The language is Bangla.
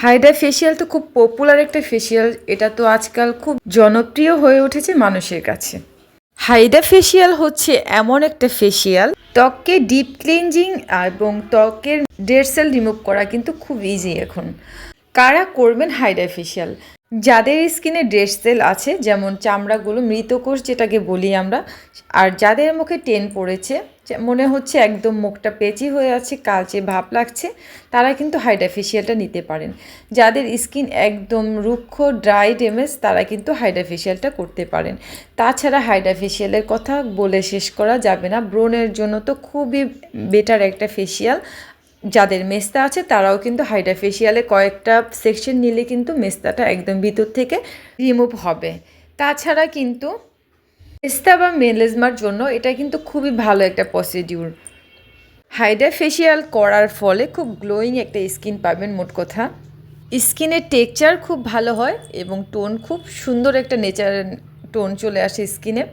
হাইড্রা ফেসিয়াল তো খুব পপুলার একটা ফেসিয়াল, এটা তো আজকাল খুব জনপ্রিয় হয়ে উঠেছে মানুষের কাছে। হাইড্রা ফেসিয়াল হচ্ছে এমন একটা ফেসিয়াল, ত্বককে ডিপ ক্লিনজিং এবং ত্বকের ডেড সেল রিমুভ করা কিন্তু খুব ইজি এখন। কারা করবেন হাইড্রা ফেসিয়াল? যাদের স্কিনে ডেড সেল আছে, যেমন চামড়াগুলো মৃতকোষ যেটাকে বলি আমরা, আর যাদের মুখে টেন পড়েছে, মনে হচ্ছে একদম মুখটা পেঁচি হয়ে আছে, কালচে ভাব লাগছে, তারা কিন্তু হাইড্রা ফেসিয়ালটা নিতে পারেন। যাদের স্কিন একদম রুক্ষ ড্রাই ড্যামেজ, তারা কিন্তু হাইড্রা ফেসিয়ালটা করতে পারেন। তাছাড়া হাইড্রা ফেসিয়ালের কথা বলে শেষ করা যাবে না। ব্রণের জন্য তো খুবই বেটার একটা ফেসিয়াল। যাদের মেস্তা আছে তারাও কিন্তু হাইড্রা ফেসিয়ালে কয়েকটা সেকশন নিলে কিন্তু মেস্তাটা একদম ভিতর থেকে রিমুভ হবে। তাছাড়া কিন্তু মেস্তা বা মেলেজমার জন্য এটা কিন্তু খুবই ভালো একটা প্রসিডিউর। হাইড্রা ফেসিয়াল করার ফলে খুব গ্লোয়িং একটা স্কিন পাবেন। মোট কথা, স্কিনের টেক্সচার খুব ভালো হয় এবং টোন খুব সুন্দর একটা নেচার টোন চলে আসে স্কিনে।